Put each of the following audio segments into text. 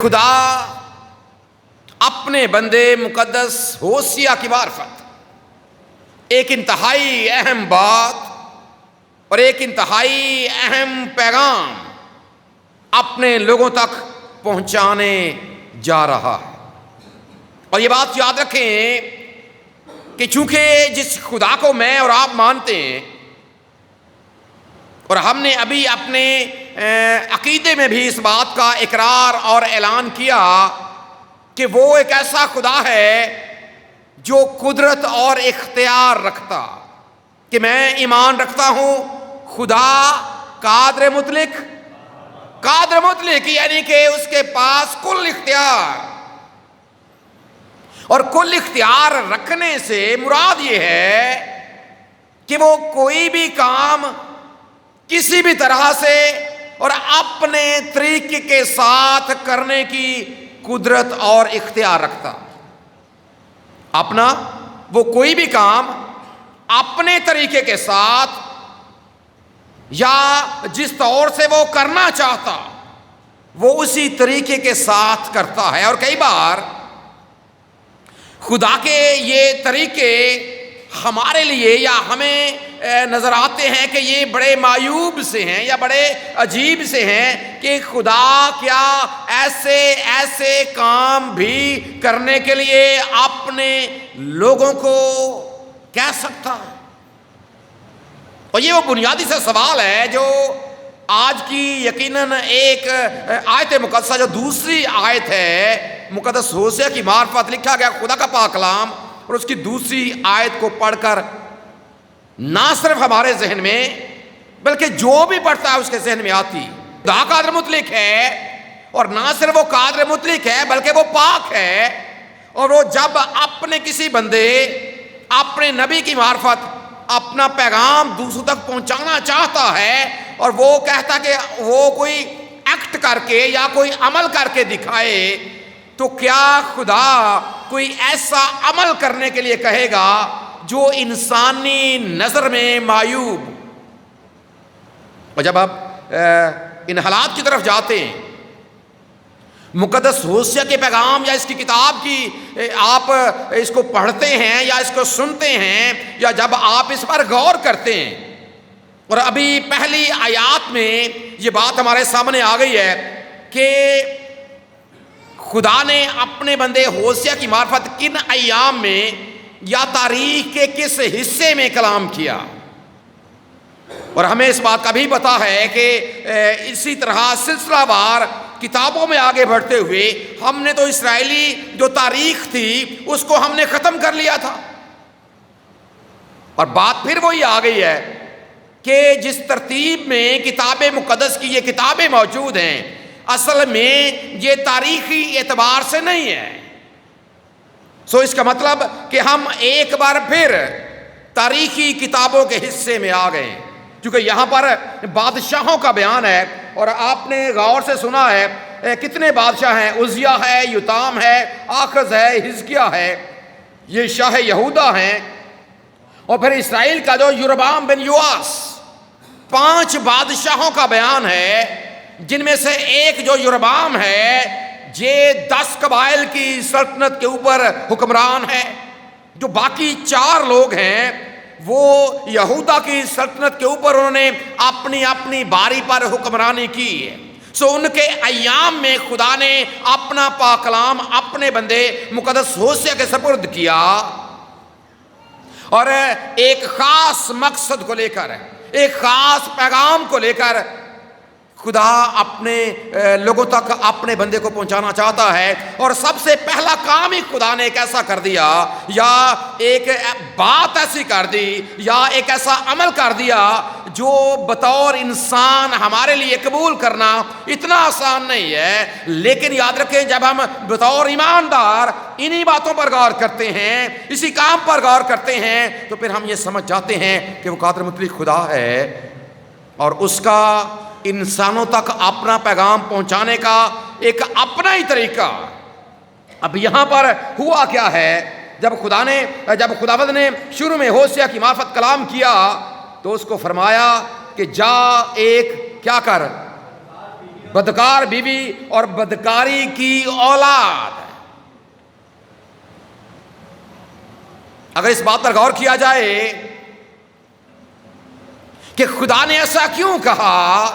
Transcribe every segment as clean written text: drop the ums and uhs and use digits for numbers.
خدا اپنے بندے مقدس ہوسیہ کی معرفت ایک انتہائی اہم بات اور ایک انتہائی اہم پیغام اپنے لوگوں تک پہنچانے جا رہا ہے۔ اور یہ بات یاد رکھیں کہ چونکہ جس خدا کو میں اور آپ مانتے ہیں، اور ہم نے ابھی اپنے عقیدے میں بھی اس بات کا اقرار اور اعلان کیا کہ وہ ایک ایسا خدا ہے جو قدرت اور اختیار رکھتا، کہ میں ایمان رکھتا ہوں خدا قادر مطلق، یعنی کہ اس کے پاس کل اختیار، اور کل اختیار رکھنے سے مراد یہ ہے کہ وہ کوئی بھی کام کسی بھی طرح سے اور اپنے طریقے کے ساتھ کرنے کی قدرت اور اختیار رکھتا۔ وہ کوئی بھی کام اپنے طریقے کے ساتھ یا جس طور سے وہ کرنا چاہتا وہ اسی طریقے کے ساتھ کرتا ہے۔ اور کئی بار خدا کے یہ طریقے ہمارے لیے یا ہمیں نظر آتے ہیں کہ یہ بڑے معیوب سے ہیں یا بڑے عجیب سے ہیں، کہ خدا کیا ایسے کام بھی کرنے کے لیے اپنے لوگوں کو کہہ سکتا ہے۔ اور یہ وہ بنیادی سا سوال ہے جو آج کی یقیناً ایک آیت مقدسہ جو دوسری آیت ہے مقدس ہوسیہ کی معرفت، لکھا گیا خدا کا پاک کلام، اور اس کی دوسری آیت کو پڑھ کر نہ صرف ہمارے ذہن میں بلکہ جو بھی پڑھتا ہے اس کے ذہن میں آتی، خدا قادر مطلق ہے، اور نہ صرف وہ قادر مطلق ہے بلکہ وہ پاک ہے، اور وہ جب اپنے کسی بندے اپنے نبی کی معرفت اپنا پیغام دوسروں تک پہنچانا چاہتا ہے اور وہ کہتا کہ وہ کوئی ایکٹ کر کے یا کوئی عمل کر کے دکھائے، تو کیا خدا کوئی ایسا عمل کرنے کے لیے کہے گا جو انسانی نظر میں معیوب؟ اور جب آپ ان حالات کی طرف جاتے ہیں، مقدس ہوسیہ کے پیغام یا اس کی کتاب کی آپ اس کو پڑھتے ہیں یا اس کو سنتے ہیں یا جب آپ اس پر غور کرتے ہیں، اور ابھی پہلی آیات میں یہ بات ہمارے سامنے آ گئی ہے کہ خدا نے اپنے بندے ہوسیہ کی معرفت کن ایام میں یا تاریخ کے کس حصے میں کلام کیا، اور ہمیں اس بات کا بھی پتہ ہے کہ اسی طرح سلسلہ وار کتابوں میں آگے بڑھتے ہوئے ہم نے تو اسرائیلی جو تاریخ تھی اس کو ہم نے ختم کر لیا تھا، اور بات پھر وہی آ گئی ہے کہ جس ترتیب میں کتاب مقدس کی یہ کتابیں موجود ہیں اصل میں یہ تاریخی اعتبار سے نہیں ہے۔ اس کا مطلب کہ ہم ایک بار پھر تاریخی کتابوں کے حصے میں آ گئے، کیونکہ یہاں پر بادشاہوں کا بیان ہے، اور آپ نے غور سے سنا ہے کتنے بادشاہ ہیں، عزیہ ہے، یوتام ہے، آخز ہے، حزقیہ ہے، یہ شاہ یہودا ہیں، اور پھر اسرائیل کا جو یربعام بن یواس، 5 بادشاہوں کا بیان ہے، جن میں سے ایک جو یربعام ہے یہ 10 قبائل کی سلطنت کے اوپر حکمران ہے، جو باقی 4 لوگ ہیں وہ یہودا کی سلطنت کے اوپر انہوں نے اپنی اپنی باری پر حکمرانی کی ہے۔ ان کے ایام میں خدا نے اپنا پاک کلام اپنے بندے مقدس ہوسیہ کے سپرد کیا، اور ایک خاص مقصد کو لے کر، ایک خاص پیغام کو لے کر خدا اپنے لوگوں تک اپنے بندے کو پہنچانا چاہتا ہے، اور سب سے پہلا کام ہی خدا نے ایک ایسا کر دیا یا ایک بات ایسی کر دی یا ایک ایسا عمل کر دیا جو بطور انسان ہمارے لیے قبول کرنا اتنا آسان نہیں ہے، لیکن یاد رکھیں جب ہم بطور ایماندار انہی باتوں پر غور کرتے ہیں، اسی کام پر غور کرتے ہیں، تو پھر ہم یہ سمجھ جاتے ہیں کہ وہ قادر مطلق خدا ہے، اور اس کا انسانوں تک اپنا پیغام پہنچانے کا ایک اپنا ہی طریقہ۔ اب یہاں پر ہوا کیا ہے، جب خداوند نے شروع میں ہوسیہ کی معرفت کلام کیا تو اس کو فرمایا کہ جا ایک کیا کر، بدکار بیوی اور بدکاری کی اولاد. اگر اس بات پر غور کیا جائے کہ خدا نے ایسا کیوں کہا،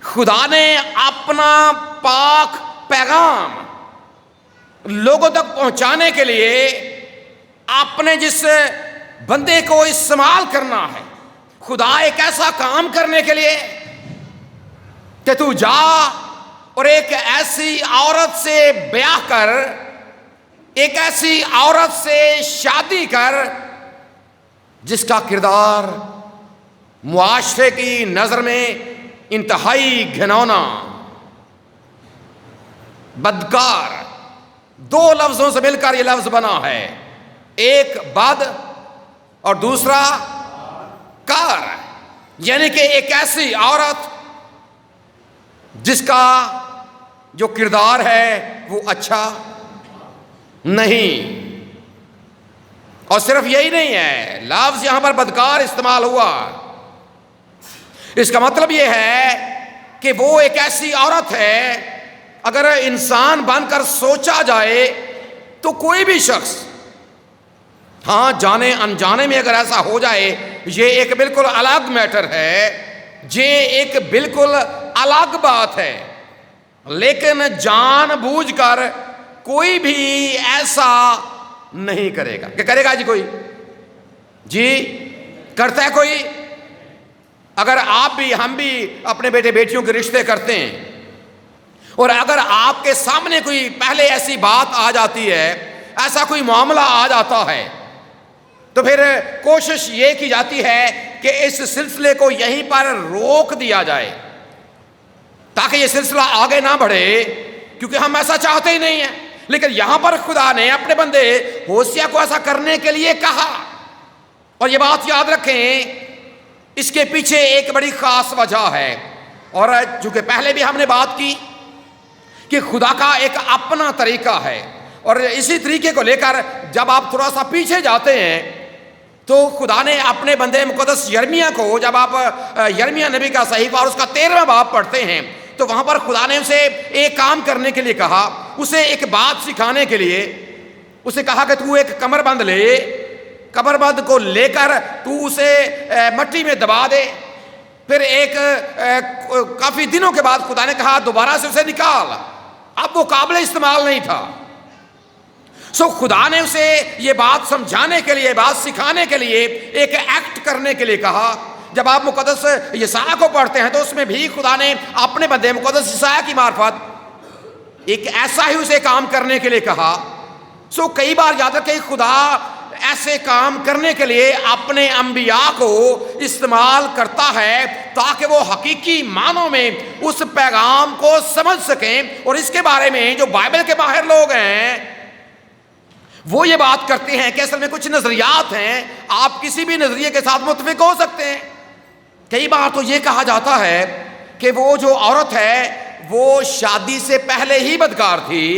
خدا نے اپنا پاک پیغام لوگوں تک پہنچانے کے لیے آپ نے جس بندے کو استعمال کرنا ہے، خدا ایک ایسا کام کرنے کے لیے کہ تو جا اور ایک ایسی عورت سے بیاہ کر، ایک ایسی عورت سے شادی کر جس کا کردار معاشرے کی نظر میں انتہائی گھناؤنا، بدکار. 2 لفظوں سے مل کر یہ لفظ بنا ہے، ایک بد اور دوسرا کار، یعنی کہ ایک ایسی عورت جس کا جو کردار ہے وہ اچھا نہیں. اور صرف یہی نہیں ہے، لفظ یہاں پر بدکار استعمال ہوا، اس کا مطلب یہ ہے کہ وہ ایک ایسی عورت ہے، اگر انسان بن کر سوچا جائے تو کوئی بھی شخص، ہاں جانے انجانے میں اگر ایسا ہو جائے یہ ایک بالکل الگ میٹر ہے، یہ ایک بالکل الگ بات ہے، لیکن جان بوجھ کر کوئی بھی ایسا نہیں کرے گا. کہ کرے گا کوئی؟ جی کرتا ہے کوئی؟ اگر آپ بھی ہم بھی اپنے بیٹے بیٹیوں کے رشتے کرتے ہیں اور اگر آپ کے سامنے کوئی پہلے ایسی بات آ جاتی ہے، ایسا کوئی معاملہ آ جاتا ہے، تو پھر کوشش یہ کی جاتی ہے کہ اس سلسلے کو یہیں پر روک دیا جائے تاکہ یہ سلسلہ آگے نہ بڑھے، کیونکہ ہم ایسا چاہتے ہی نہیں ہیں. لیکن یہاں پر خدا نے اپنے بندے ہوسیا کو ایسا کرنے کے لیے کہا. اور یہ بات یاد رکھیں، اس کے پیچھے ایک بڑی خاص وجہ ہے، اور چونکہ پہلے بھی ہم نے بات کی کہ خدا کا ایک اپنا طریقہ ہے، اور اسی طریقے کو لے کر جب آپ تھوڑا سا پیچھے جاتے ہیں تو خدا نے اپنے بندے مقدس یرمیہ کو، جب آپ یرمیہ نبی کا صحیفہ اور اس کا 13واں باب پڑھتے ہیں تو وہاں پر خدا نے اسے ایک کام کرنے کے لیے کہا، اسے ایک بات سکھانے کے لیے اسے کہا کہ تو ایک کمر بند لے، کمر بند کو لے کر تو اسے مٹی میں دبا دے. پھر ایک کافی دنوں کے بعد خدا نے کہا دوبارہ سے اسے نکال. اب وہ قابل استعمال نہیں تھا. خدا نے اسے یہ بات سمجھانے کے لیے، بات سکھانے کے لیے ایک ایکٹ کرنے کے لیے کہا. جب آپ مقدس یسایہ کو پڑھتے ہیں تو اس میں بھی خدا نے اپنے بندے مقدس یسایہ کی معرفت ایک ایسا ہی اسے کام کرنے کے لیے کہا. کئی بار یاد رکھیں، خدا ایسے کام کرنے کے لیے اپنے انبیاء کو استعمال کرتا ہے تاکہ وہ حقیقی معنوں میں اس پیغام کو سمجھ سکیں. اور اس کے بارے میں جو بائبل کے ماہر لوگ ہیں وہ یہ بات کرتے ہیں کہ اصل میں کچھ نظریات ہیں، آپ کسی بھی نظریے کے ساتھ متفق ہو سکتے ہیں. کئی بار تو یہ کہا جاتا ہے کہ وہ جو عورت ہے وہ شادی سے پہلے ہی بدکار تھی،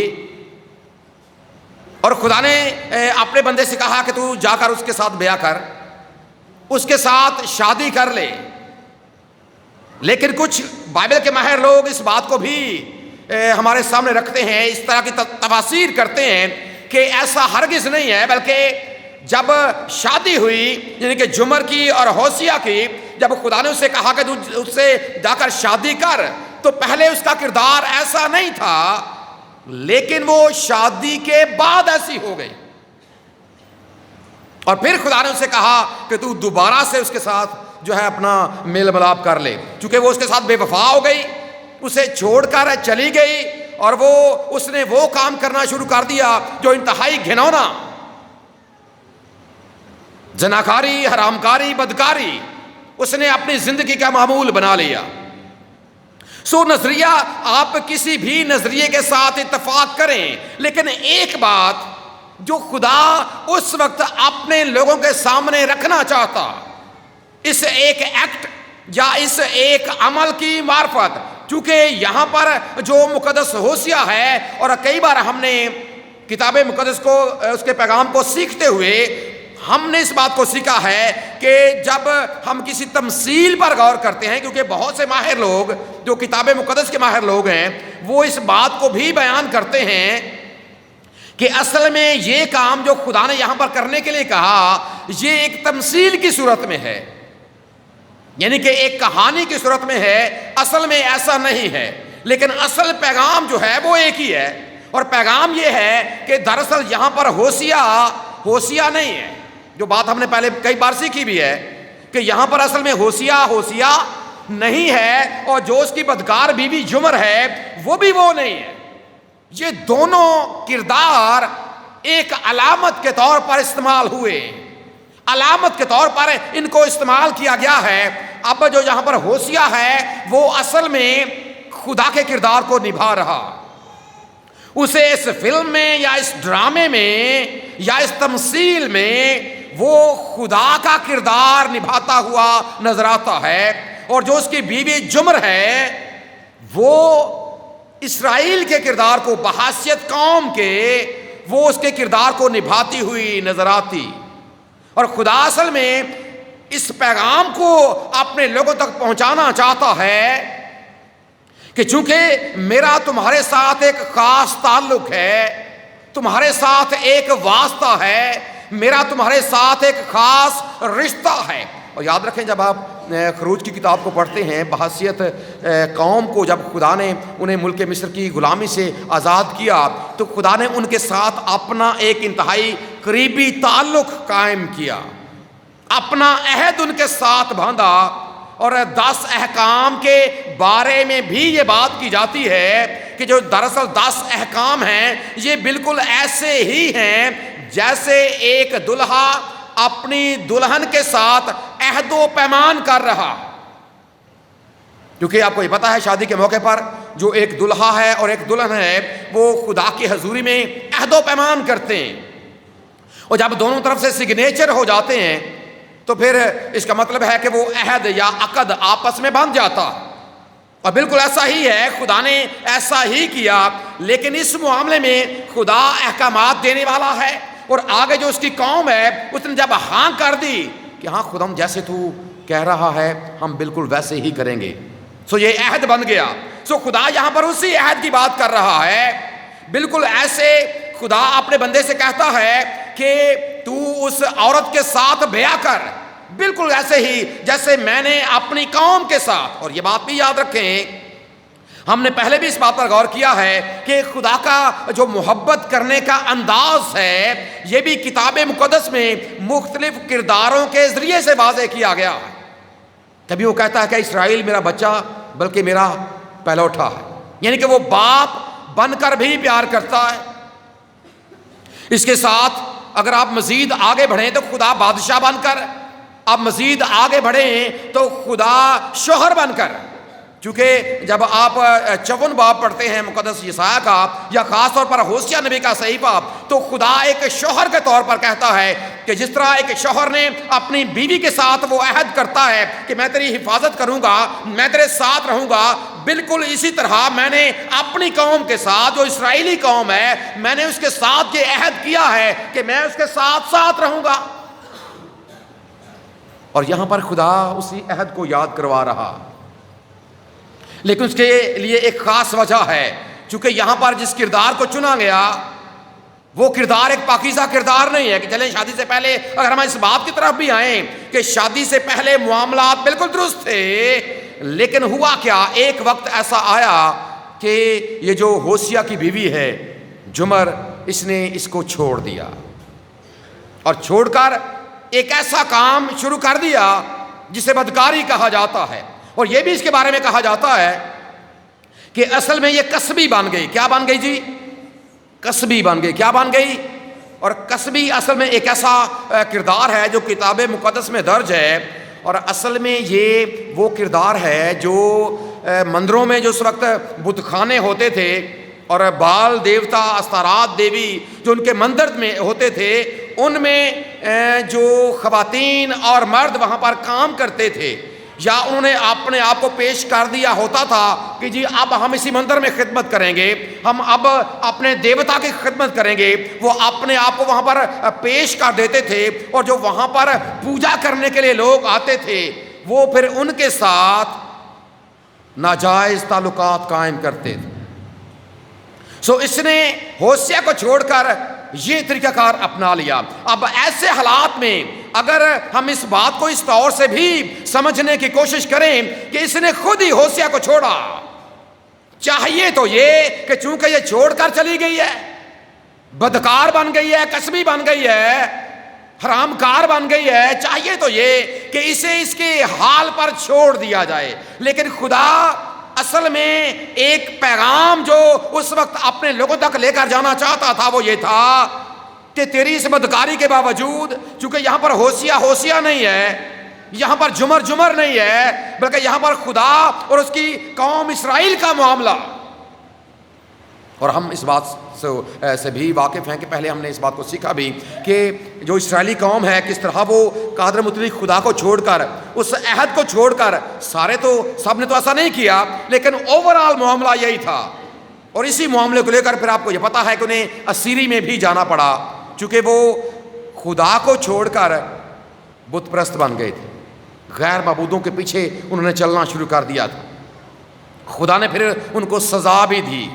اور خدا نے اپنے بندے سے کہا کہ تو جا کر اس کے ساتھ بیاہ کر، اس کے ساتھ شادی کر لے. لیکن کچھ بائبل کے ماہر لوگ اس بات کو بھی ہمارے سامنے رکھتے ہیں، اس طرح کی تفاسیر کرتے ہیں کہ ایسا ہرگز نہیں ہے، بلکہ جب شادی ہوئی یعنی کہ جمر کی اور ہوسیا کی، جب خدا نے اسے کہا کہ تو اس سے جا کر شادی کر، تو پہلے اس کا کردار ایسا نہیں تھا، لیکن وہ شادی کے بعد ایسی ہو گئی. اور پھر خدا نے اسے کہا کہ تو دوبارہ سے اس کے ساتھ جو ہے اپنا میل ملاپ کر لے. چونکہ وہ اس کے ساتھ بے وفا ہو گئی، اسے چھوڑ کر چلی گئی، اور اس نے وہ کام کرنا شروع کر دیا جو انتہائی گھنونا، زناکاری، حرامکاری، بدکاری اس نے اپنی زندگی کا معمول بنا لیا. نظریہ آپ کسی بھی نظریے کے ساتھ اتفاق کریں، لیکن ایک بات جو خدا اس وقت اپنے لوگوں کے سامنے رکھنا چاہتا، اس ایک ایکٹ یا اس ایک عمل کی معرفت، چونکہ یہاں پر جو مقدس ہوسیا ہے، اور کئی بار ہم نے کتاب مقدس کو، اس کے پیغام کو سیکھتے ہوئے ہم نے اس بات کو سیکھا ہے کہ جب ہم کسی تمثیل پر غور کرتے ہیں، کیونکہ بہت سے ماہر لوگ جو کتاب مقدس کے ماہر لوگ ہیں وہ اس بات کو بھی بیان کرتے ہیں کہ اصل میں یہ کام جو خدا نے یہاں پر کرنے کے لیے کہا یہ ایک تمثیل کی صورت میں ہے، یعنی کہ ایک کہانی کی صورت میں ہے، اصل میں ایسا نہیں ہے، لیکن اصل پیغام جو ہے وہ ایک ہی ہے، اور پیغام یہ ہے کہ دراصل یہاں پر ہوسیا نہیں ہے، جو بات ہم نے پہلے کئی بار سیکھی بھی ہے کہ یہاں پر اصل میں ہوسیا نہیں ہے، اور جو اس کی بدکار بیوی جمر ہے وہ بھی وہ نہیں ہے۔ یہ دونوں کردار ایک علامت کے طور پر استعمال ہوئے، علامت کے طور پر ان کو استعمال کیا گیا ہے۔ اب جو یہاں پر ہوسیا ہے وہ اصل میں خدا کے کردار کو نبھا رہا، اسے اس فلم میں یا اس ڈرامے میں یا اس تمثیل میں وہ خدا کا کردار نبھاتا ہوا نظر آتا ہے، اور جو اس کی بیوی جمر ہے وہ اسرائیل کے کردار کو بحیثیت قوم کے وہ اس کے کردار کو نبھاتی ہوئی نظر آتی، اور خدا اصل میں اس پیغام کو اپنے لوگوں تک پہنچانا چاہتا ہے کہ چونکہ میرا تمہارے ساتھ ایک خاص تعلق ہے، تمہارے ساتھ ایک واسطہ ہے، میرا تمہارے ساتھ ایک خاص رشتہ ہے۔ اور یاد رکھیں جب آپ خروج کی کتاب کو پڑھتے ہیں، بحیثیت قوم کو جب خدا نے انہیں ملک مصر کی غلامی سے آزاد کیا تو خدا نے ان کے ساتھ اپنا ایک انتہائی قریبی تعلق قائم کیا، اپنا عہد ان کے ساتھ باندھا، اور 10 احکام کے بارے میں بھی یہ بات کی جاتی ہے کہ جو دراصل 10 احکام ہیں یہ بالکل ایسے ہی ہیں جیسے ایک دلہا اپنی دلہن کے ساتھ عہد و پیمان کر رہا، کیونکہ آپ کو یہ پتا ہے شادی کے موقع پر جو ایک دلہا ہے اور ایک دلہن ہے وہ خدا کی حضوری میں عہد و پیمان کرتے ہیں، اور جب دونوں طرف سے سگنیچر ہو جاتے ہیں تو پھر اس کا مطلب ہے کہ وہ عہد یا عقد آپس میں بندھ جاتا، اور بالکل ایسا ہی ہے، خدا نے ایسا ہی کیا، لیکن اس معاملے میں خدا احکامات دینے والا ہے، اور آگے جو اس کی قوم ہے اس نے جب ہاں کر دی کہ ہاں خدا جیسے تو کہہ رہا ہے ہم بالکل ویسے ہی کریں گے، سو یہ عہد بن گیا۔ سو خدا یہاں پر اسی عہد کی بات کر رہا ہے، بالکل ایسے خدا اپنے بندے سے کہتا ہے کہ تو اس عورت کے ساتھ بیعہ کر، بالکل ایسے ہی جیسے میں نے اپنی قوم کے ساتھ۔ اور یہ بات بھی یاد رکھیں، ہم نے پہلے بھی اس بات پر غور کیا ہے کہ خدا کا جو محبت کرنے کا انداز ہے یہ بھی کتاب مقدس میں مختلف کرداروں کے ذریعے سے واضح کیا گیا ہے۔ کبھی وہ کہتا ہے کہ اسرائیل میرا بچہ بلکہ میرا پہلوٹا ہے، یعنی کہ وہ باپ بن کر بھی پیار کرتا ہے۔ اس کے ساتھ اگر آپ مزید آگے بڑھیں تو خدا بادشاہ بن کر، آپ مزید آگے بڑھیں تو خدا شوہر بن کر، چونکہ جب آپ 54 باب پڑھتے ہیں مقدس یسایہ کا یا خاص طور پر ہوسیہ نبی کا صحیفہ، تو خدا ایک شوہر کے طور پر کہتا ہے کہ جس طرح ایک شوہر نے اپنی بیوی کے ساتھ وہ عہد کرتا ہے کہ میں تیری حفاظت کروں گا، میں تیرے ساتھ رہوں گا، بالکل اسی طرح میں نے اپنی قوم کے ساتھ جو اسرائیلی قوم ہے میں نے اس کے ساتھ یہ عہد کیا ہے کہ میں اس کے ساتھ ساتھ رہوں گا۔ اور یہاں پر خدا اسی عہد کو یاد کروا رہا، لیکن اس کے لیے ایک خاص وجہ ہے، چونکہ یہاں پر جس کردار کو چنا گیا وہ کردار ایک پاکیزہ کردار نہیں ہے کہ چلیں شادی سے پہلے، اگر ہم اس بات کی طرف بھی آئیں کہ شادی سے پہلے معاملات بالکل درست تھے، لیکن ہوا کیا، ایک وقت ایسا آیا کہ یہ جو ہوسیہ کی بیوی ہے جمر، اس نے اس کو چھوڑ دیا، اور چھوڑ کر ایک ایسا کام شروع کر دیا جسے بدکاری کہا جاتا ہے، اور یہ بھی اس کے بارے میں کہا جاتا ہے کہ اصل میں یہ کسبی بن گئی۔ کیا بن گئی جی؟ کسبی بن گئی۔ کیا بن گئی؟ اور کسبی اصل میں ایک ایسا کردار ہے جو کتاب مقدس میں درج ہے، اور اصل میں یہ وہ کردار ہے جو مندروں میں جو اس وقت بت خانے ہوتے تھے اور بال دیوتا استارات دیوی جو ان کے مندر میں ہوتے تھے، ان میں جو خواتین اور مرد وہاں پر کام کرتے تھے، یا انہوں نے اپنے آپ کو پیش کر دیا ہوتا تھا کہ جی اب ہم اسی مندر میں خدمت کریں گے، ہم اب اپنے دیوتا کی خدمت کریں گے، وہ اپنے آپ کو وہاں پر پیش کر دیتے تھے، اور جو وہاں پر پوجا کرنے کے لیے لوگ آتے تھے وہ پھر ان کے ساتھ ناجائز تعلقات قائم کرتے تھے۔ سو اس نے ہوشیہ کو چھوڑ کر یہ طریقہ کار اپنا لیا۔ اب ایسے حالات میں اگر ہم اس بات کو اس طور سے بھی سمجھنے کی کوشش کریں کہ اس نے خود ہی ہوشیہ کو چھوڑا، چاہیے تو یہ کہ چونکہ یہ چھوڑ کر چلی گئی ہے، بدکار بن گئی ہے، کسبی بن گئی ہے، حرام کار بن گئی ہے، چاہیے تو یہ کہ اسے اس کے حال پر چھوڑ دیا جائے، لیکن خدا اصل میں ایک پیغام جو اس وقت اپنے لوگوں تک لے کر جانا چاہتا تھا وہ یہ تھا کہ تیری اس بدکاری کے باوجود، چونکہ یہاں پر ہوشیہ نہیں ہے، یہاں پر جمر نہیں ہے، بلکہ یہاں پر خدا اور اس کی قوم اسرائیل کا معاملہ، اور ہم اس بات سے بھی واقف ہیں کہ پہلے ہم نے اس بات کو سیکھا بھی کہ جو اسرائیلی قوم ہے کس طرح وہ قادر مطلق خدا کو چھوڑ کر، اس عہد کو چھوڑ کر، سب نے تو ایسا نہیں کیا، لیکن اوورآل معاملہ یہی تھا، اور اسی معاملے کو لے کر پھر آپ کو یہ پتا ہے کہ انہیں اسیری میں بھی جانا پڑا، چونکہ وہ خدا کو چھوڑ کر بت پرست بن گئے تھے، غیر معبودوں کے پیچھے انہوں نے چلنا شروع کر دیا تھا۔ خدا نے پھر ان کو سزا بھی دی۔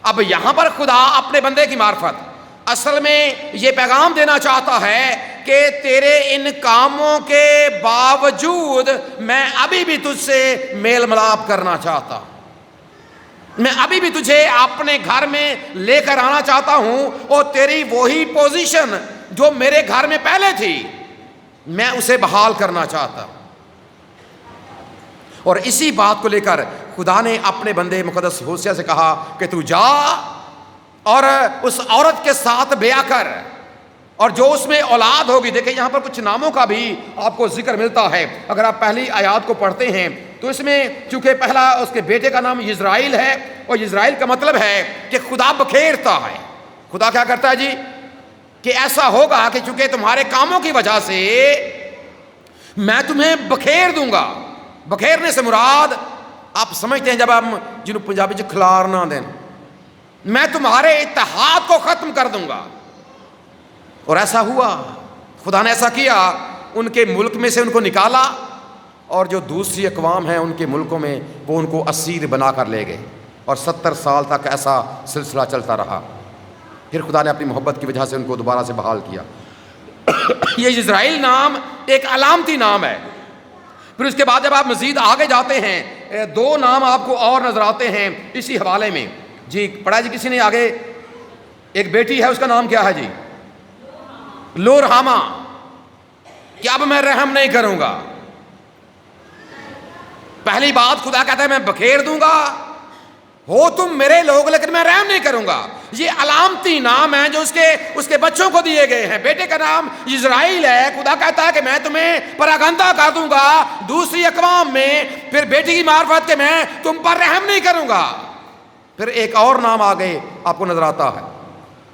اب یہاں پر خدا اپنے بندے کی معرفت اصل میں یہ پیغام دینا چاہتا ہے کہ تیرے ان کاموں کے باوجود میں ابھی بھی تجھ سے میل ملاپ کرنا چاہتا، میں ابھی بھی تجھے اپنے گھر میں لے کر آنا چاہتا ہوں، اور تیری وہی پوزیشن جو میرے گھر میں پہلے تھی میں اسے بحال کرنا چاہتا ہوں۔ اور اسی بات کو لے کر خدا نے اپنے بندے مقدس ہوشیہ سے کہا کہ تو جا اور اس عورت کے ساتھ بیعہ کر، اور جو اس میں اولاد ہوگی، دیکھیں یہاں پر کچھ ناموں کا بھی آپ کو ذکر ملتا ہے، اگر آپ پہلی آیات کو پڑھتے ہیں تو اس میں چونکہ پہلا اس کے بیٹے کا نام یزرائیل ہے، اور یزرائیل کا مطلب ہے کہ خدا بکھیرتا ہے۔ خدا کیا کرتا ہے جی کہ ایسا ہوگا کہ چونکہ تمہارے کاموں کی وجہ سے میں تمہیں بکھیر دوں گا۔ بکھیرنے سے مراد آپ سمجھتے ہیں جب ہم جنہوں پنجابی جو کھلار نہ دیں، میں تمہارے اتحاد کو ختم کر دوں گا، اور ایسا ہوا، خدا نے ایسا کیا، ان کے ملک میں سے ان کو نکالا، اور جو دوسری اقوام ہیں ان کے ملکوں میں وہ ان کو اسیر بنا کر لے گئے، اور 70 سال تک ایسا سلسلہ چلتا رہا۔ پھر خدا نے اپنی محبت کی وجہ سے ان کو دوبارہ سے بحال کیا۔ یہ اسرائیل نام ایک علامتی نام ہے۔ پھر اس کے بعد جب آپ مزید آگے جاتے ہیں 2 نام آپ کو اور نظر آتے ہیں اسی حوالے میں۔ جی پڑھا جی کسی نے آگے، ایک بیٹی ہے اس کا نام کیا ہے جی؟ لو-رحامہ، کہ اب میں رحم نہیں کروں گا۔ پہلی بات خدا کہتا ہے میں بکھیر دوں گا، ہو تم میرے لوگ لیکن میں رحم نہیں کروں گا۔ یہ علامتی نام ہے جو اس کے بچوں کو دیے گئے ہیں۔ بیٹے کا نام اسرائیل ہے، خدا کہتا ہے کہ میں تمہیں پراگندہ کر دوں گا دوسری اقوام میں، پھر بیٹی کی معرفت کہ میں تم پر رحم نہیں کروں گا۔ پھر ایک اور نام آگے آپ کو نظر آتا ہے،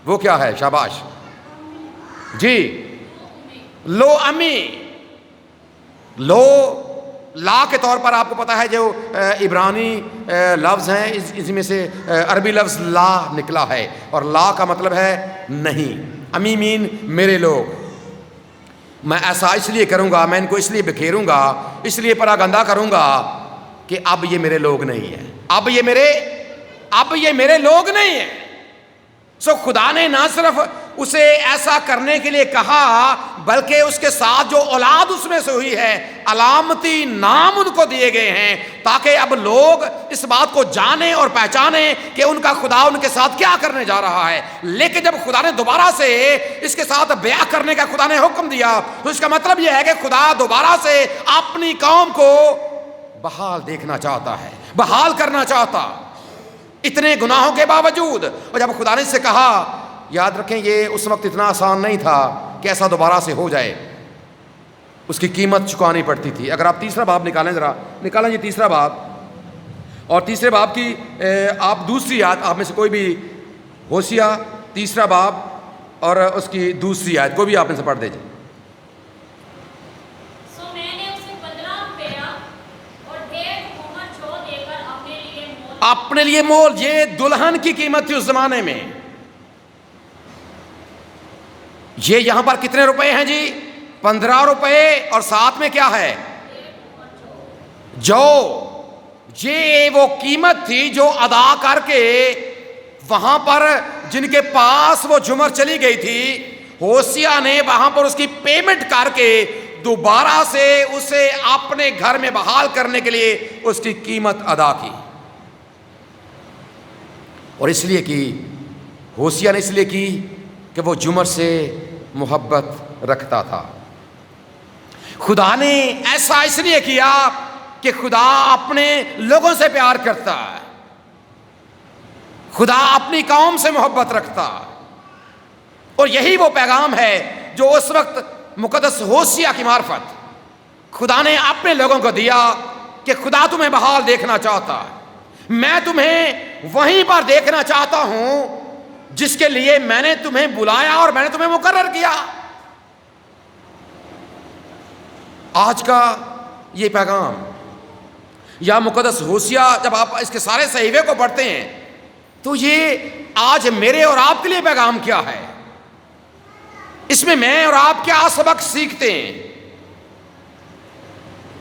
وہ کیا ہے؟ شاباش جی، لو امی۔ لو لا کے طور پر آپ کو پتا ہے جو عبرانی لفظ ہیں اسی میں سے عربی لفظ لا نکلا ہے، اور لا کا مطلب ہے نہیں۔ امی مین میرے لوگ، میں ایسا اس لیے کروں گا، میں ان کو اس لیے بکھیروں گا، اس لیے پراگندہ کروں گا کہ اب یہ میرے لوگ نہیں ہیں، اب یہ میرے لوگ نہیں ہیں۔ سو خدا نے نہ صرف اسے ایسا کرنے کے لیے کہا بلکہ اس کے ساتھ جو اولاد اس میں سے ہوئی ہے علامتی نام ان کو دیے گئے ہیں، تاکہ اب لوگ اس بات کو جانیں اور پہچانیں کہ ان کا خدا ان کے ساتھ کیا کرنے جا رہا ہے۔ لیکن جب خدا نے دوبارہ سے اس کے ساتھ بیعہ کرنے کا خدا نے حکم دیا تو اس کا مطلب یہ ہے کہ خدا دوبارہ سے اپنی قوم کو بحال دیکھنا چاہتا ہے، بحال کرنا چاہتا اتنے گناہوں کے باوجود۔ اور جب خدا نے اس سے کہا، یاد رکھیں یہ اس وقت اتنا آسان نہیں تھا کہ ایسا دوبارہ سے ہو جائے، اس کی قیمت چکانی پڑتی تھی۔ اگر آپ تیسرا باب نکالیں، ذرا نکالیں جی تیسرا باب، اور تیسرے باب کی آپ دوسری آیت، آپ میں سے کوئی بھی ہوشیہ تیسرا باب اور اس کی دوسری آیت کوئی بھی آپ میں سے پڑھ دیجیے۔ اپنے لیے مول. یہ دلہن کی قیمت تھی اس زمانے میں. یہ یہاں پر کتنے روپے ہیں جی؟ 15 روپے. اور ساتھ میں کیا ہے؟ جو. یہ وہ قیمت تھی جو ادا کر کے وہاں پر جن کے پاس وہ جمر چلی گئی تھی، ہوسیا نے وہاں پر اس کی پیمنٹ کر کے دوبارہ سے اسے اپنے گھر میں بحال کرنے کے لیے اس کی قیمت ادا کی. اور اس لیے کی ہوسیا نے اس لیے کی کہ وہ جمر سے محبت رکھتا تھا. خدا نے ایسا اس لیے کیا کہ خدا اپنے لوگوں سے پیار کرتا ہے. خدا اپنی قوم سے محبت رکھتا. اور یہی وہ پیغام ہے جو اس وقت مقدس ہوسیا کی معرفت خدا نے اپنے لوگوں کو دیا کہ خدا تمہیں بحال دیکھنا چاہتا ہے. میں تمہیں وہیں پر دیکھنا چاہتا ہوں جس کے لیے میں نے تمہیں بلایا اور میں نے تمہیں مقرر کیا. آج کا یہ پیغام یا مقدس ہوسیا، جب آپ اس کے سارے صحیفے کو پڑھتے ہیں تو یہ آج میرے اور آپ کے لیے پیغام کیا ہے؟ اس میں میں اور آپ کیا سبق سیکھتے ہیں؟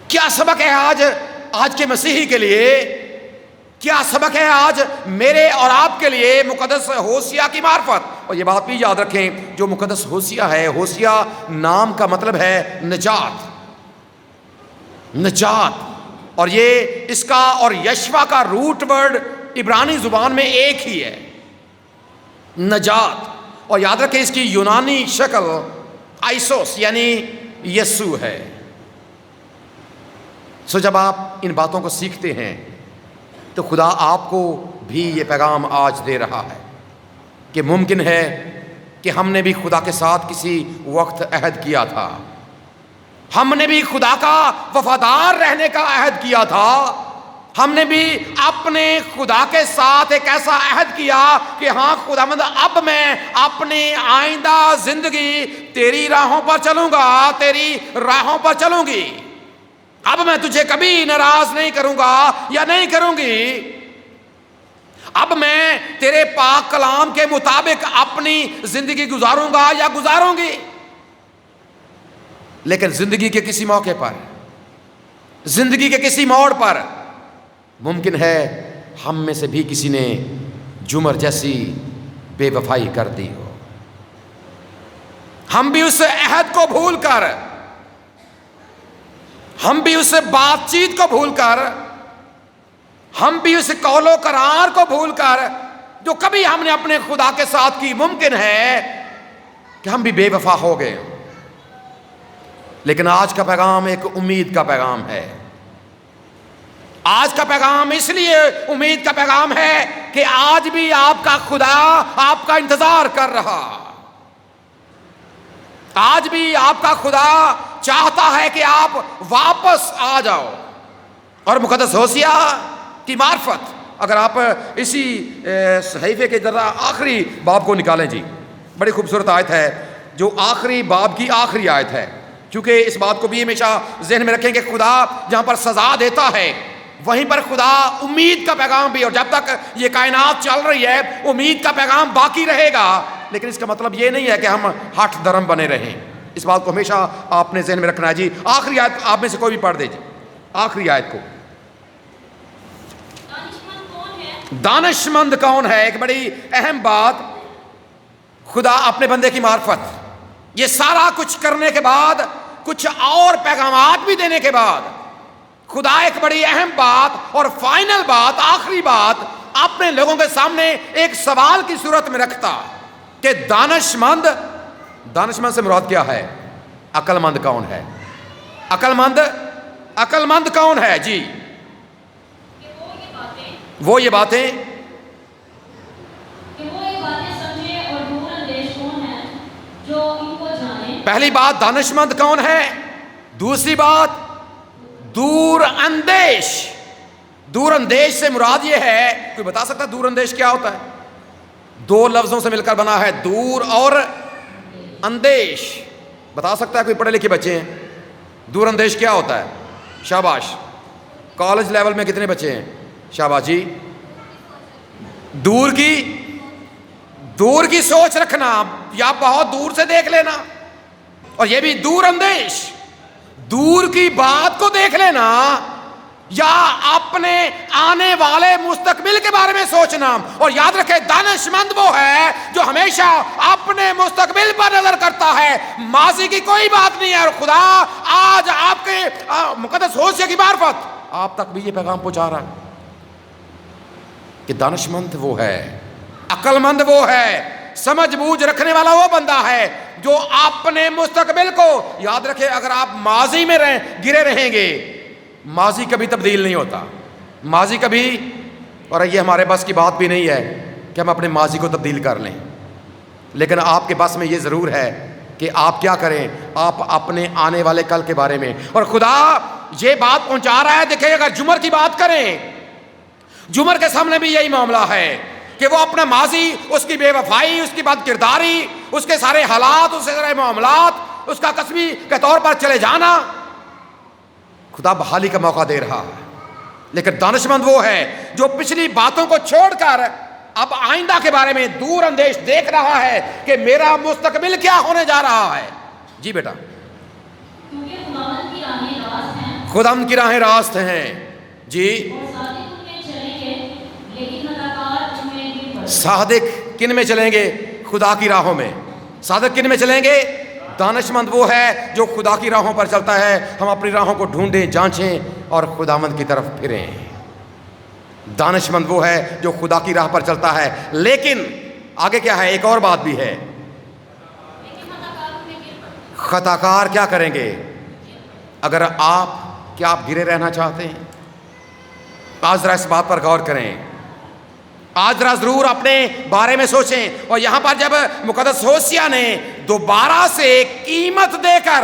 کیا سبق ہے آج کے مسیحی کے لیے؟ کیا سبق ہے آج میرے اور آپ کے لیے مقدس ہوسیا کی معرفت؟ اور یہ بات بھی یاد رکھیں، جو مقدس ہوسیا ہے، ہوسیا نام کا مطلب ہے نجات. نجات. اور یہ اس کا اور یشوا کا روٹ ورڈ عبرانی زبان میں ایک ہی ہے، نجات. اور یاد رکھیں اس کی یونانی شکل آئسوس یعنی یسوع ہے. سو جب آپ ان باتوں کو سیکھتے ہیں تو خدا آپ کو بھی یہ پیغام آج دے رہا ہے کہ ممکن ہے کہ ہم نے بھی خدا کے ساتھ کسی وقت عہد کیا تھا. ہم نے بھی خدا کا وفادار رہنے کا عہد کیا تھا. ہم نے بھی اپنے خدا کے ساتھ ایک ایسا عہد کیا کہ ہاں خداوند، اب میں اپنی آئندہ زندگی تیری راہوں پر چلوں گا، تیری راہوں پر چلوں گی. اب میں تجھے کبھی ناراض نہیں کروں گا یا نہیں کروں گی. اب میں تیرے پاک کلام کے مطابق اپنی زندگی گزاروں گا یا گزاروں گی. لیکن زندگی کے کسی موقع پر، زندگی کے کسی موڑ پر ممکن ہے ہم میں سے بھی کسی نے جمر جیسی بے وفائی کر دی ہو. ہم بھی اس عہد کو بھول کر، ہم بھی اس بات چیت کو بھول کر، ہم بھی اس قول و قرار کو بھول کر جو کبھی ہم نے اپنے خدا کے ساتھ کی، ممکن ہے کہ ہم بھی بے وفا ہو گئے. لیکن آج کا پیغام ایک امید کا پیغام ہے. آج کا پیغام اس لیے امید کا پیغام ہے کہ آج بھی آپ کا خدا آپ کا انتظار کر رہا. آج بھی آپ کا خدا چاہتا ہے کہ آپ واپس آ جاؤ. اور مقدس ہوسیا کی معرفت اگر آپ اسی صحیفے کے ذرا آخری باب کو نکالیں جی، بڑی خوبصورت آیت ہے جو آخری باب کی آخری آیت ہے. کیونکہ اس بات کو بھی ہمیشہ ذہن میں رکھیں کہ خدا جہاں پر سزا دیتا ہے وہیں پر خدا امید کا پیغام بھی، اور جب تک یہ کائنات چل رہی ہے امید کا پیغام باقی رہے گا. لیکن اس کا مطلب یہ نہیں ہے کہ ہم ہٹ درم بنے رہیں. اس بات کو ہمیشہ آپ نے ذہن میں رکھنا ہے جی. آخری آیت آپ میں سے کوئی بھی پڑھ دے جی، آخری آیت کو. دانش مند کون ہے؟ ایک بڑی اہم بات. خدا اپنے بندے کی معرفت یہ سارا کچھ کرنے کے بعد، کچھ اور پیغامات بھی دینے کے بعد، خدا ایک بڑی اہم بات اور فائنل بات، آخری بات اپنے لوگوں کے سامنے ایک سوال کی صورت میں رکھتا کہ دانش مند سے مراد کیا ہے؟ عقل مند کون ہے؟ عقل مند کون ہے جی؟ وہ یہ باتیں پہلی بات دانش مند کون ہے، دوسری بات دور اندیش. دور اندیش سے مراد یہ ہے، کوئی بتا سکتا ہے دور اندیش کیا ہوتا ہے؟ دو لفظوں سے مل کر بنا ہے، دور اور اندیش. بتا سکتا ہے کوئی پڑھے لکھے بچے ہیں؟ دور اندیش کیا ہوتا ہے؟ شاباش. کالج لیول میں کتنے بچے ہیں؟ شاباش جی. دور کی سوچ رکھنا یا بہت دور سے دیکھ لینا، اور یہ بھی دور اندیش، دور کی بات کو دیکھ لینا، یا اپنے آنے والے مستقبل کے بارے میں سوچنا۔ اور یاد رکھے دانش مند وہ ہے جو ہمیشہ اپنے مستقبل پر نظر کرتا ہے، ماضی کی کوئی بات نہیں ہے۔ اور خدا آج آپ کے مقدس ہوشیہ کی معرفت آپ تک بھی یہ پیغام پہنچا رہا ہے کہ دانش مند وہ ہے، عقل مند وہ ہے، سمجھ بوجھ رکھنے والا وہ بندہ ہے جو اپنے مستقبل کو، یاد رکھے اگر آپ ماضی میں گرے رہیں گے، ماضی کبھی تبدیل نہیں ہوتا، ماضی کبھی، اور یہ ہمارے بس کی بات بھی نہیں ہے کہ ہم اپنے ماضی کو تبدیل کر لیں، لیکن آپ کے بس میں یہ ضرور ہے کہ آپ کیا کریں، آپ اپنے آنے والے کل کے بارے میں۔ اور خدا یہ بات پہنچا رہا ہے، دیکھیں اگر جمر کی بات کریں، جمر کے سامنے بھی یہی معاملہ ہے کہ وہ اپنا ماضی، اس کی بے وفائی، اس کی بد کرداری، اس کے سارے حالات، اس کے سارے معاملات، اس کا قسمی کے طور پر چلے جانا، خدا بحالی کا موقع دے رہا ہے۔ لیکن دانش مند وہ ہے جو پچھلی باتوں کو چھوڑ کر اب آئندہ کے بارے میں دور اندیش دیکھ رہا ہے کہ میرا مستقبل کیا ہونے جا رہا ہے۔ جی بیٹا، کیونکہ خداوند کی راہیں راست ہیں، خداوند کی راہیں راست ہیں، جی، صادق کن میں چلیں گے؟ خدا کی راہوں میں۔ صادق کن میں چلیں گے؟ دانش مند وہ ہے جو خدا کی راہوں پر چلتا ہے۔ ہم اپنی راہوں کو ڈھونڈیں، جانچیں اور خداوند کی طرف پھریں۔ دانش مند وہ ہے جو خدا کی راہ پر چلتا ہے۔ لیکن آگے کیا ہے؟ ایک اور بات بھی ہے، خطا کار کیا کریں گے؟ اگر کیا آپ گرے رہنا چاہتے ہیں؟ آج ذرا اس بات پر غور کریں، آج ذرا ضرور اپنے بارے میں سوچیں۔ اور یہاں پر جب مقدس ہوشیہ نے دوبارہ سے قیمت دے کر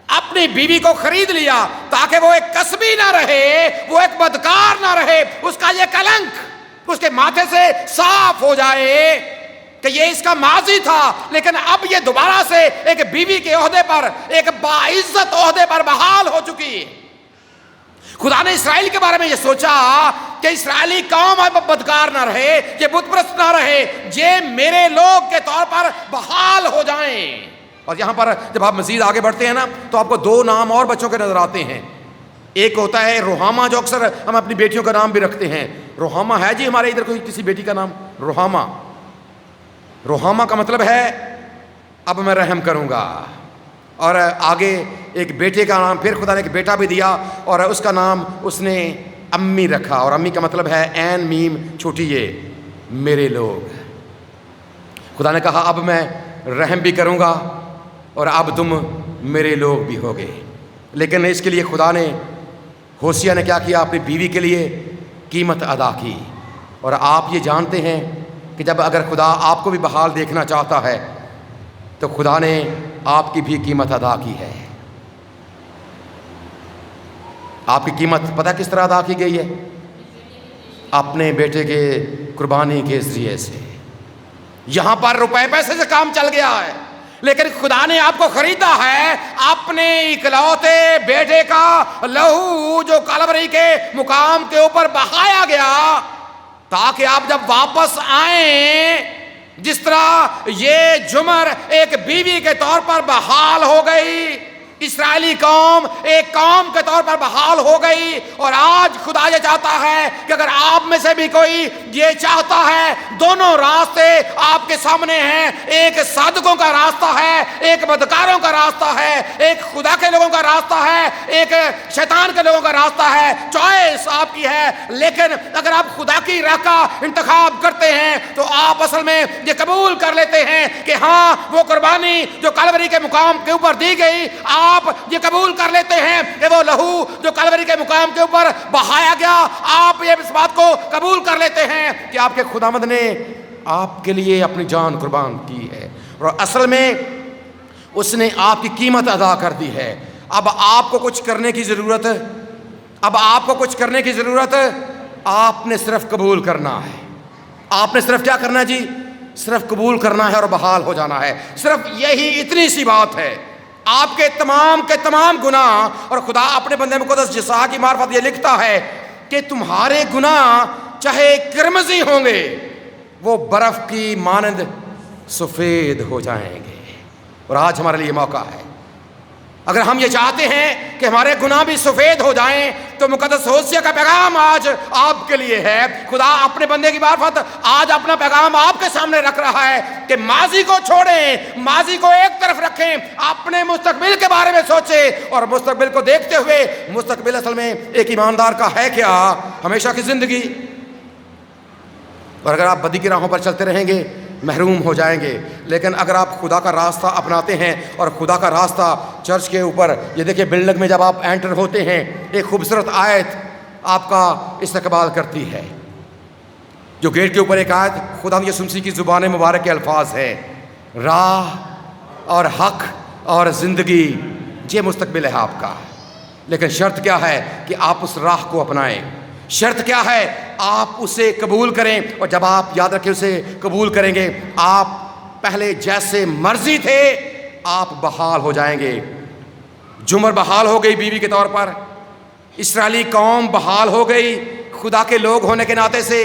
اپنی بیوی کو خرید لیا تاکہ وہ ایک کسبی نہ رہے، وہ ایک بدکار نہ رہے، اس کا یہ کلنک اس کے ماتھے سے صاف ہو جائے کہ یہ اس کا ماضی تھا، لیکن اب یہ دوبارہ سے ایک بیوی کے عہدے پر، ایک باعزت عہدے پر بحال ہو چکی ہے۔ خدا نے اسرائیل کے بارے میں یہ سوچا کہ اسرائیلی قوم اب بدکار نہ رہے، یہ بت پرست نہ رہے، یہ میرے لوگ کے طور پر بحال ہو جائیں۔ اور یہاں پر جب آپ مزید آگے بڑھتے ہیں نا تو آپ کو دو نام اور بچوں کے نظر آتے ہیں۔ ایک ہوتا ہے روحامہ، جو اکثر ہم اپنی بیٹیوں کا نام بھی رکھتے ہیں۔ روحامہ ہے جی ہمارے ادھر کوئی کسی بیٹی کا نام؟ روحامہ، روحامہ کا مطلب ہے اب میں رحم کروں گا۔ اور آگے ایک بیٹے کا نام، پھر خدا نے ایک بیٹا بھی دیا اور اس کا نام اس نے امی رکھا، اور امی کا مطلب ہے عین میم چھوٹی یہ، میرے لوگ۔ خدا نے کہا اب میں رحم بھی کروں گا اور اب تم میرے لوگ بھی ہوگے۔ لیکن اس کے لیے خدا نے، ہوشیہ نے کیا کیا؟ اپنی بیوی کے لیے قیمت ادا کی۔ اور آپ یہ جانتے ہیں کہ جب اگر خدا آپ کو بھی بحال دیکھنا چاہتا ہے تو خدا نے آپ کی بھی قیمت ادا کی ہے۔ آپ کی قیمت پتہ کس طرح ادا کی گئی ہے؟ اپنے بیٹے کے قربانی کے ذریعے سے۔ یہاں پر روپے پیسے سے کام چل گیا ہے، لیکن خدا نے آپ کو خریدا ہے اپنے اکلوتے بیٹے کا لہو جو کلوری کے مقام کے اوپر بہایا گیا، تاکہ آپ جب واپس آئیں، جس طرح یہ جمر ایک بیوی کے طور پر بحال ہو گئی، اسرائیلی قوم ایک قوم کے طور پر بحال ہو گئی، اور آج خدا یہ چاہتا ہے کہ اگر آپ میں سے بھی کوئی یہ چاہتا ہے، دونوں راستے آپ کے سامنے ہیں، ایک صادقوں کا راستہ ہے، ایک بدکاروں کا راستہ ہے، ایک خدا کے لوگوں کا راستہ ہے، ایک شیطان کے لوگوں کا راستہ ہے، چوائس آپ کی ہے۔ لیکن اگر آپ خدا کی راہ کا انتخاب کرتے ہیں تو آپ اصل میں یہ قبول کر لیتے ہیں کہ ہاں وہ قربانی جو کلوری کے مقام کے اوپر دی گئی، آپ یہ قبول کر لیتے ہیں کہ وہ لہو جو کلوری کے مقام کے اوپر بہایا گیا، آپ یہ اس بات کو قبول کر لیتے ہیں کہ آپ کے خداوند نے آپ کے لیے اپنی جان قربان کی ہے، اور اصل میں اس نے آپ کی قیمت ادا کر دی ہے۔ اب آپ کو کچھ کرنے کی ضرورت ہے، اب آپ کو کچھ کرنے کی ضرورت ہے، آپ نے صرف قبول کرنا ہے۔ آپ نے صرف کیا کرنا ہے جی؟ صرف قبول کرنا ہے اور بحال ہو جانا ہے۔ صرف یہی اتنی سی بات ہے۔ آپ کے تمام گناہ، اور خدا اپنے بندے مقدس یسوع کی معرفت یہ لکھتا ہے کہ تمہارے گناہ چاہے کرمزی ہوں گے وہ برف کی مانند سفید ہو جائیں گے۔ اور آج ہمارے لیے موقع ہے، اگر ہم یہ چاہتے ہیں کہ ہمارے گناہ بھی سفید ہو جائیں تو مقدس ہوسیہ کا پیغام آج آپ کے لیے ہے۔ خدا اپنے بندے کی معرفت آج اپنا پیغام آپ کے سامنے رکھ رہا ہے کہ ماضی کو چھوڑیں، ماضی کو ایک طرف رکھیں، اپنے مستقبل کے بارے میں سوچیں، اور مستقبل کو دیکھتے ہوئے، مستقبل اصل میں ایک ایماندار کا ہے کیا؟ ہمیشہ کی زندگی۔ اور اگر آپ بدی کی راہوں پر چلتے رہیں گے محروم ہو جائیں گے، لیکن اگر آپ خدا کا راستہ اپناتے ہیں، اور خدا کا راستہ چرچ کے اوپر، یہ دیکھیں بلڈنگ میں جب آپ انٹر ہوتے ہیں ایک خوبصورت آیت آپ کا استقبال کرتی ہے، جو گیٹ کے اوپر ایک آیت خدا یسوع مسیح کی زبان مبارک کے الفاظ ہے، راہ اور حق اور زندگی، یہ مستقبل ہے آپ کا۔ لیکن شرط کیا ہے کہ آپ اس راہ کو اپنائیں، شرط کیا ہے آپ اسے قبول کریں، اور جب آپ یاد رکھیں اسے قبول کریں گے آپ پہلے جیسے مرضی تھے آپ بحال ہو جائیں گے۔ جمر بحال ہو گئی بیوی کے طور پر، اسرائیلی قوم بحال ہو گئی خدا کے لوگ ہونے کے ناطے سے،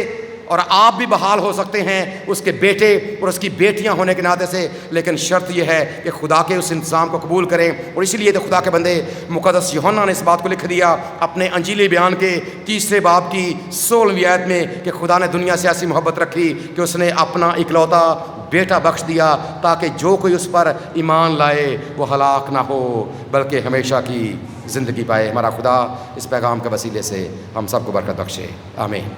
اور آپ بھی بحال ہو سکتے ہیں اس کے بیٹے اور اس کی بیٹیاں ہونے کے ناطے سے، لیکن شرط یہ ہے کہ خدا کے اس انتظام کو قبول کریں۔ اور اسی لیے تو خدا کے بندے مقدس یوحنا نے اس بات کو لکھ دیا اپنے انجیلی بیان کے 3 باب کی 16ویں آیت میں کہ خدا نے دنیا سے ایسی محبت رکھی کہ اس نے اپنا اکلوتا بیٹا بخش دیا تاکہ جو کوئی اس پر ایمان لائے وہ ہلاک نہ ہو بلکہ ہمیشہ کی زندگی پائے۔ ہمارا خدا اس پیغام کے وسیلے سے ہم سب کو برکت بخشے، آمین۔